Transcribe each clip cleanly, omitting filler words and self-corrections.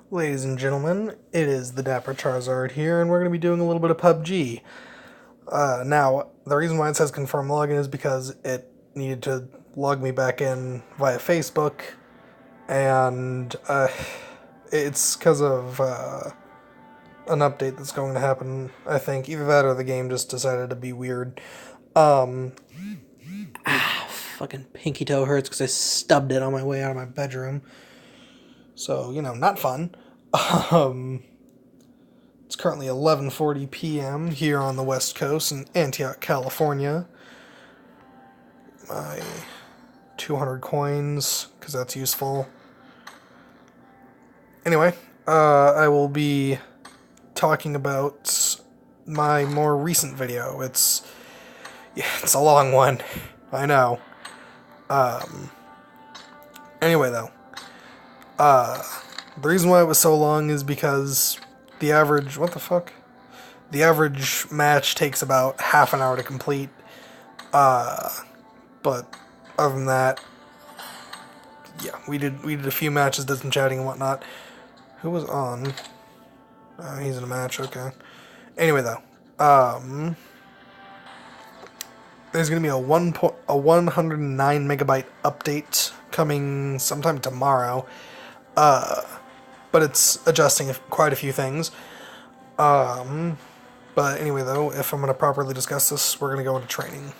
Ladies and gentlemen, it is the Dapper Charizard here, and we're going to be doing a little bit of PUBG. Now, the reason why it says confirm login is because it needed to log me back in via Facebook, and it's because of an update that's going to happen, I think. Either that or the game just decided to be weird. Fucking pinky toe hurts because I stubbed it on my way out of my bedroom. So, not fun. It's currently 11:40 p.m. here on the West Coast in Antioch, California. My 200 coins, because that's useful. Anyway, I will be talking about my more recent video. It's a long one, I know. Anyway, though, the reason why it was so long is because the average... What the fuck? The average match takes about half an hour to complete. But other than that, yeah, we did a few matches, did some chatting and whatnot. Who was on? He's in a match, okay. Anyway, though, there's gonna be a 109 megabyte update coming sometime tomorrow. But it's adjusting quite a few things. But anyway, though, if I'm going to properly discuss this, we're going to go into training.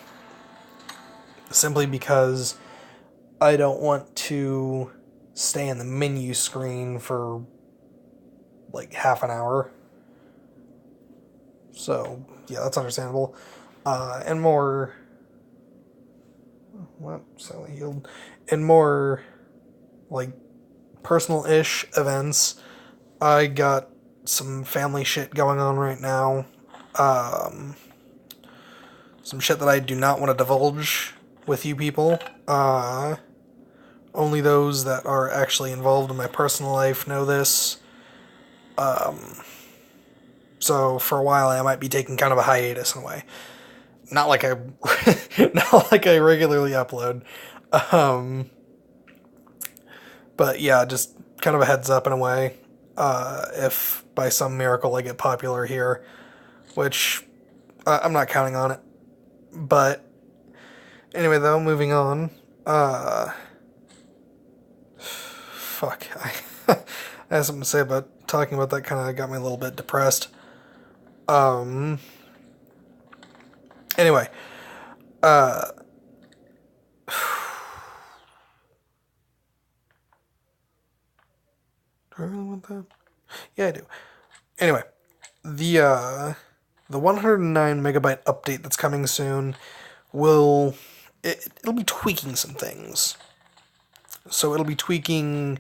Simply because I don't want to stay in the menu screen for like half an hour. So, yeah, that's understandable. And more... What? Sally healed. And more, like, personal-ish events. I got some family shit going on right now. Some shit that I do not want to divulge with you people. Only those that are actually involved in my personal life know this. So for a while I might be taking kind of a hiatus in a way. Not like I not like I regularly upload. But yeah, just kind of a heads up in a way. If by some miracle I get popular here, which I'm not counting on it. But anyway, though, moving on. Fuck. I have something to say about talking about that. Kind of got me a little bit depressed. Anyway. Do I really want that? Yeah, I do. Anyway, the 109 megabyte update that's coming soon it'll be tweaking some things. So it'll be tweaking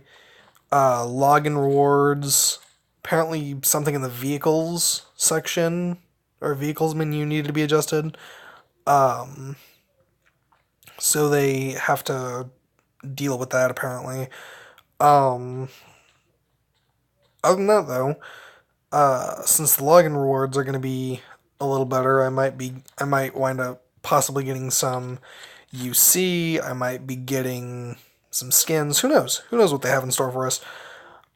login rewards. Apparently something in the vehicles section or vehicles menu needed to be adjusted. So they have to deal with that apparently. Other than that, though, since the login rewards are going to be a little better, I might wind up possibly getting some UC. I might be getting some skins. Who knows? Who knows what they have in store for us?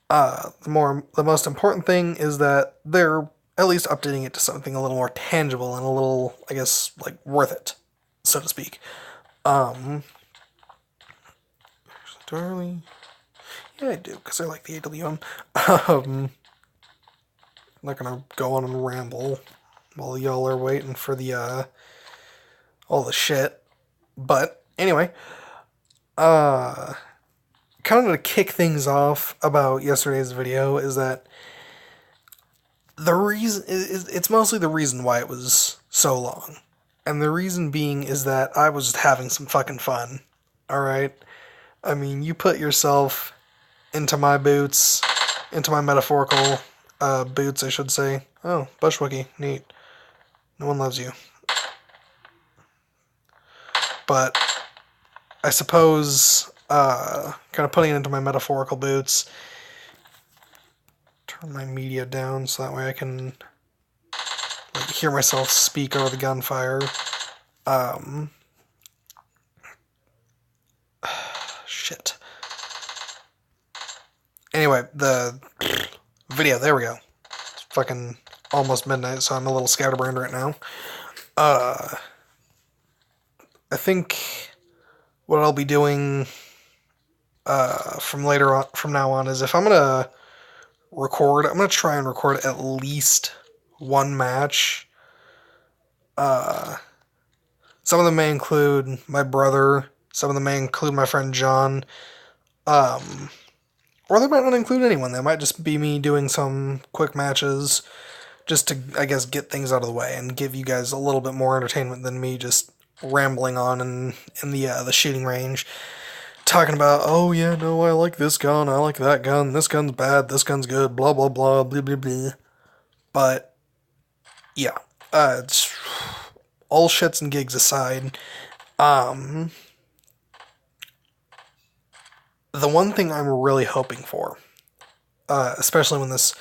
The most important thing is that they're at least updating it to something a little more tangible and a little, I guess, like worth it, so to speak. Do I really? Yeah, I do, because I like the AWM. I'm not gonna go on and ramble while y'all are waiting for the, all the shit. But, anyway, kind of to kick things off about yesterday's video is that the reason, it's mostly the reason why it was so long. And the reason being is that I was just having some fucking fun, alright? I mean, you put yourself into my boots, into my metaphorical boots, I should say. Oh, Bushwookie, neat. No one loves you. But I suppose, kind of putting it into my metaphorical boots, turn my media down so that way I can like, hear myself speak over the gunfire. Shit. Anyway, the Video, there we go. It's fucking almost midnight, so I'm a little scatterbrained right now. I think what I'll be doing from now on is if I'm gonna record, I'm gonna try and record at least one match. Some of them may include my brother. Some of them may include my friend John. Or they might not include anyone. They might just be me doing some quick matches just to, I guess, get things out of the way and give you guys a little bit more entertainment than me just rambling on in the shooting range, talking about, oh yeah, no, I like this gun, I like that gun, this gun's bad, this gun's good, blah blah blah, blah blah blah. But yeah, it's all shits and gigs aside. The one thing I'm really hoping for, especially when this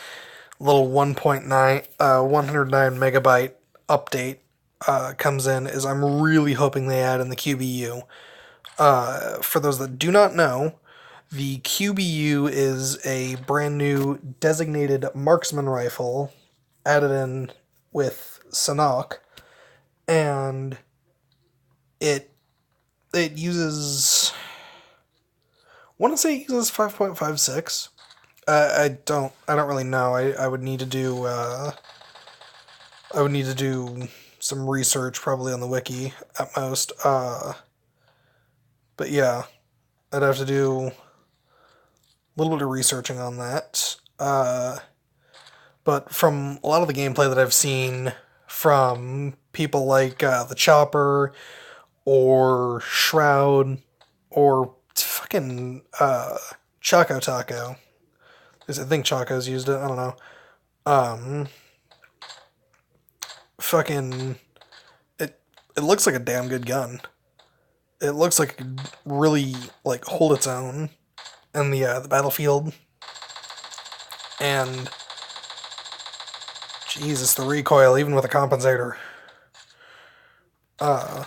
little 109 megabyte update comes in, is I'm really hoping they add in the QBU. For those that do not know, the QBU is a brand new designated marksman rifle added in with Sanok, and it uses, I want to say it uses 5.56. I don't really know. I would need to do some research probably on the wiki at most. But yeah, I'd have to do a little bit of researching on that. But from a lot of the gameplay that I've seen from people like the Chopper or Shroud or fucking Choco Taco, I think Choco's used it, I don't know. Fucking, it looks like a damn good gun. It looks like it could really like hold its own in the battlefield. And Jesus, the recoil, even with a compensator. The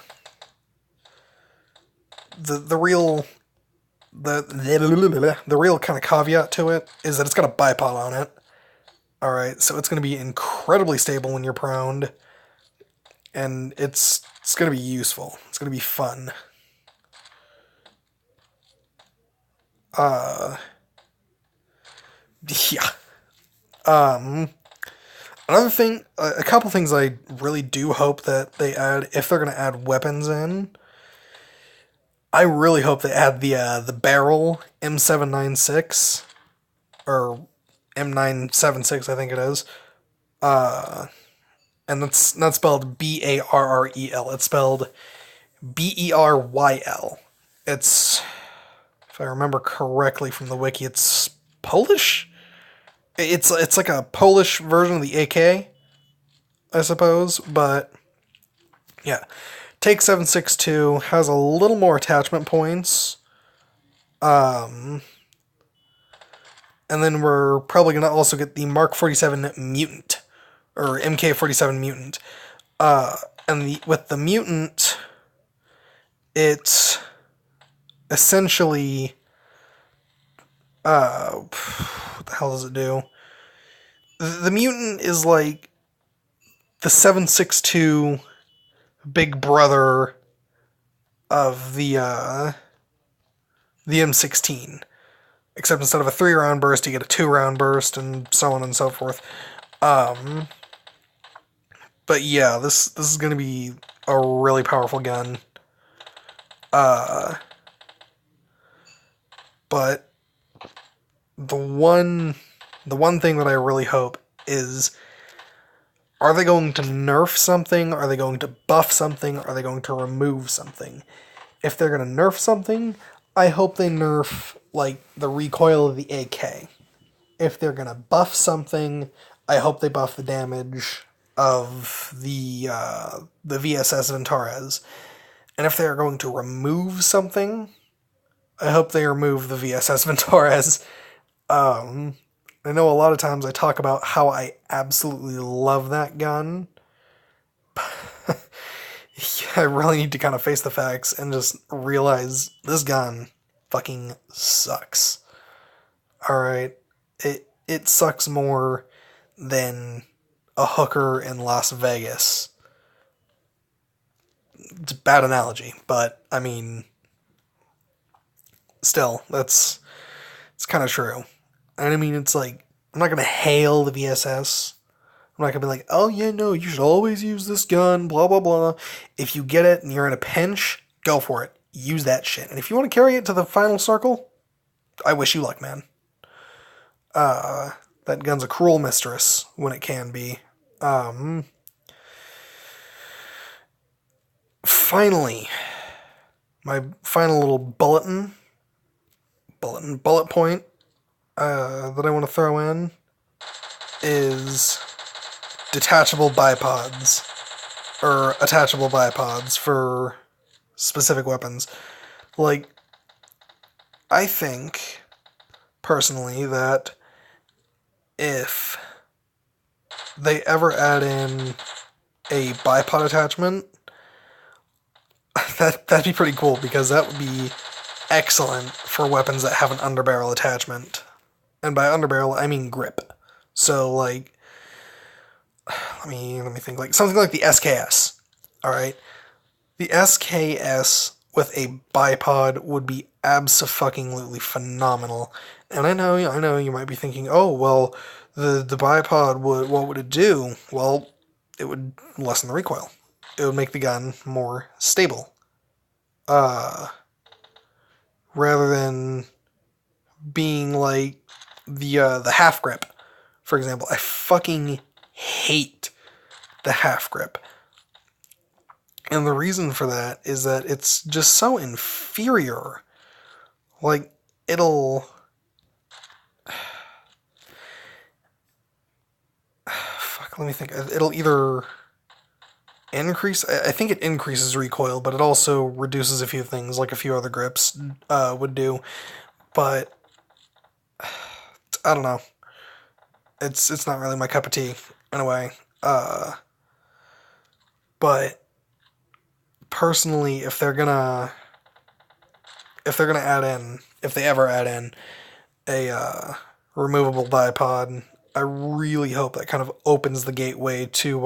real kind of caveat to it is that it's got a bipod on it. Alright, so it's going to be incredibly stable when you're prone, and it's going to be useful. It's going to be fun. Yeah. Another thing, a couple things I really do hope that they add, if they're going to add weapons in, I really hope they add the barrel M796, or M976, I think it is. And that's not spelled B-A-R-R-E-L. It's spelled B-E-R-Y-L. It's, if I remember correctly from the wiki, it's Polish? It's like a Polish version of the AK, I suppose, but yeah. Take 7.62, has a little more attachment points. And then we're probably going to also get the Mark 47 Mutant, or MK47 Mutant. And with the Mutant, it's essentially, what the hell does it do? The Mutant is like the 7.62 big brother of the M16. Except instead of a 3-round burst, you get a 2-round burst, and so on and so forth. But yeah, this is going to be a really powerful gun. But the one thing that I really hope is, are they going to nerf something? Are they going to buff something? Are they going to remove something? If they're going to nerf something, I hope they nerf, like, the recoil of the AK. If they're going to buff something, I hope they buff the damage of the VSS Ventares. And if they're going to remove something, I hope they remove the VSS Ventares. I know a lot of times I talk about how I absolutely love that gun. I really need to kind of face the facts and just realize this gun fucking sucks. Alright, it sucks more than a hooker in Las Vegas. It's a bad analogy, but I mean, still, it's kind of true. And I mean, it's like I'm not gonna hail the VSS. I'm not gonna be like, oh yeah, no, you should always use this gun, blah blah blah. If you get it and you're in a pinch, go for it. Use that shit. And if you want to carry it to the final circle, I wish you luck, man. That gun's a cruel mistress when it can be. Finally, my final little bullet point that I want to throw in is detachable bipods or attachable bipods for specific weapons. Like, I think personally that if they ever add in a bipod attachment, that'd be pretty cool because that would be excellent for weapons that have an underbarrel attachment. And by underbarrel, I mean grip. So like, let me think, like something like the SKS. All right, the SKS with a bipod would be abso-fucking-lutely phenomenal. And I know you might be thinking, oh well, the bipod what would it do? Well, it would lessen the recoil. It would make the gun more stable. Rather than being like the half grip, for example. I fucking hate the half grip. And the reason for that is that it's just so inferior. Like, it'll... Fuck, let me think. It'll either increase... I think it increases recoil, but it also reduces a few things, like a few other grips would do. But... I don't know. It's not really my cup of tea, in a way. But... personally, if they ever add in a removable bipod, I really hope that kind of opens the gateway to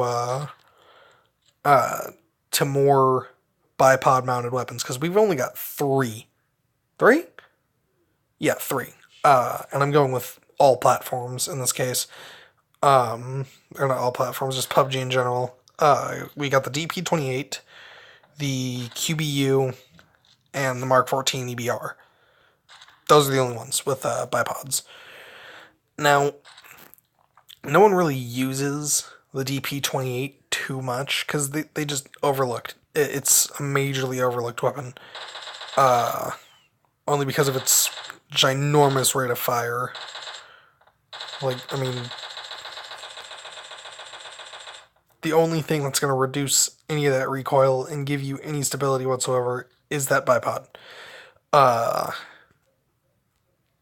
more bipod mounted weapons, because we've only got three. Three? Yeah, three. And I'm going with all platforms in this case. Or not all platforms, just PUBG in general. We got the DP-28, the QBU, and the Mark 14 EBR. Those are the only ones with bipods. Now, no one really uses the DP-28 too much because they just overlooked. It's a majorly overlooked weapon. Only because of its ginormous rate of fire. Like, I mean, the only thing that's going to reduce any of that recoil and give you any stability whatsoever is that bipod.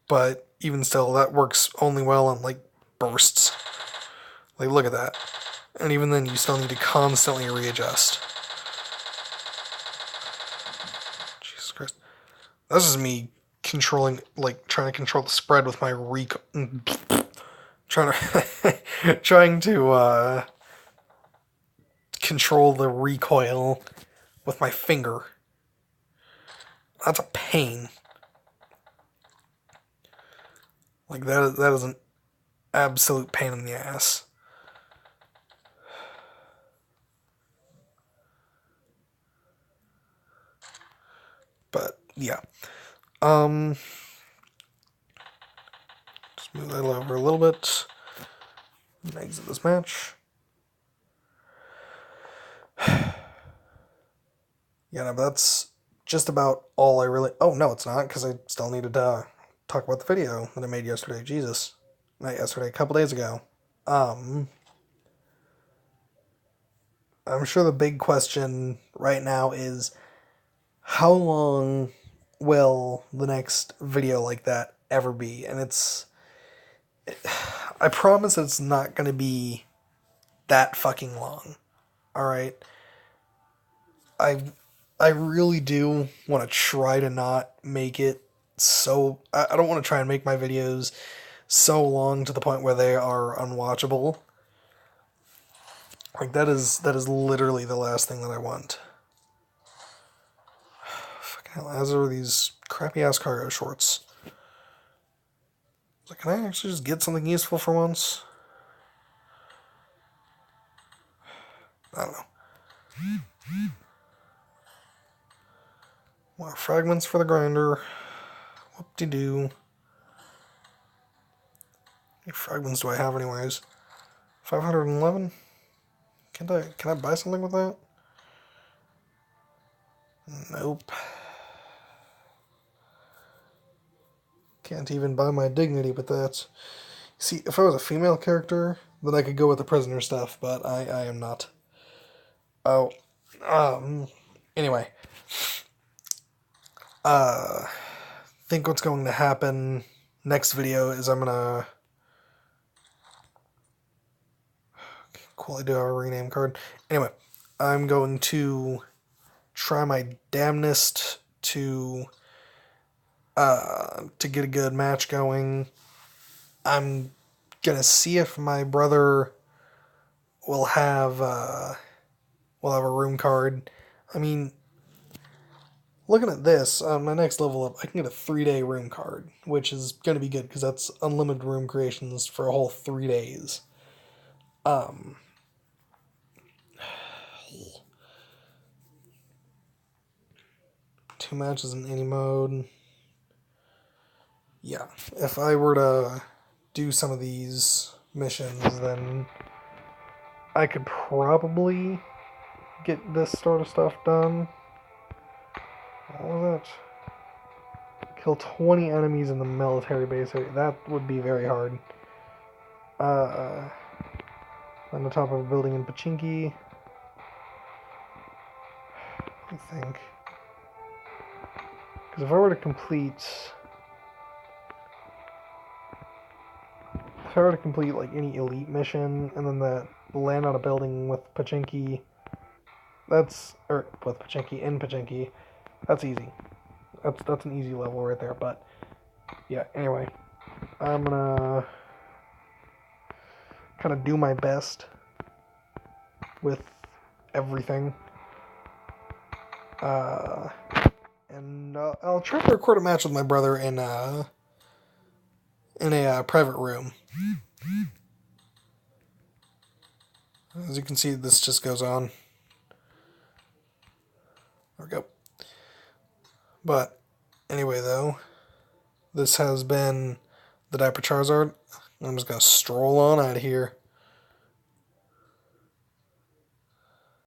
But even still, that works only well on, like, bursts. Like, look at that. And even then, you still need to constantly readjust. Jesus Christ. This is me trying to control the spread with my trying to control the recoil with my finger. That's a pain. Like, that is an absolute pain in the ass. But, yeah. Just move that over a little bit. And exit this match. Yeah, no, but that's just about all I really... Oh, no, it's not, because I still needed to talk about the video that I made yesterday. Jesus. Not yesterday, a couple days ago. I'm sure the big question right now is, how long will the next video like that ever be? And I promise it's not going to be that fucking long. Alright? I really do want to try to not make it so... I don't want to try and make my videos so long to the point where they are unwatchable. Like that is literally the last thing that I want. Fucking hell, as are these crappy ass cargo shorts. Like, can I actually just get something useful for once? I don't know. More fragments for the grinder. Whoop-de-doo. How many fragments do I have anyways? 511? Can I buy something with that? Nope. Can't even buy my dignity with that. See, if I was a female character, then I could go with the prisoner stuff, but I am not. Oh. Anyway. Think what's going to happen next video is I'm gonna... Cool, I do have a rename card. Anyway, I'm going to try my damnedest to get a good match going. I'm gonna see if my brother will have a room card. I mean, looking at this, my next level up, I can get a 3-day room card, which is gonna be good because that's unlimited room creations for a whole 3 days. 2 matches in any mode. Yeah, if I were to do some of these missions, then I could probably get this sort of stuff done. What was that? Kill 20 enemies in the military base area. That would be very hard. On the top of a building in Pachinki. I think. Because if I were to complete... If I were to complete like any elite mission and then land on a building with Pachinki, with Pachinki in Pachinki, that's easy. That's an easy level right there. But yeah, anyway, I'm gonna kind of do my best with everything, and I'll try to record a match with my brother in a private room. As you can see, this just goes on. There we go. But anyway, though, this has been the Diaper Charizard. I'm just gonna stroll on out of here.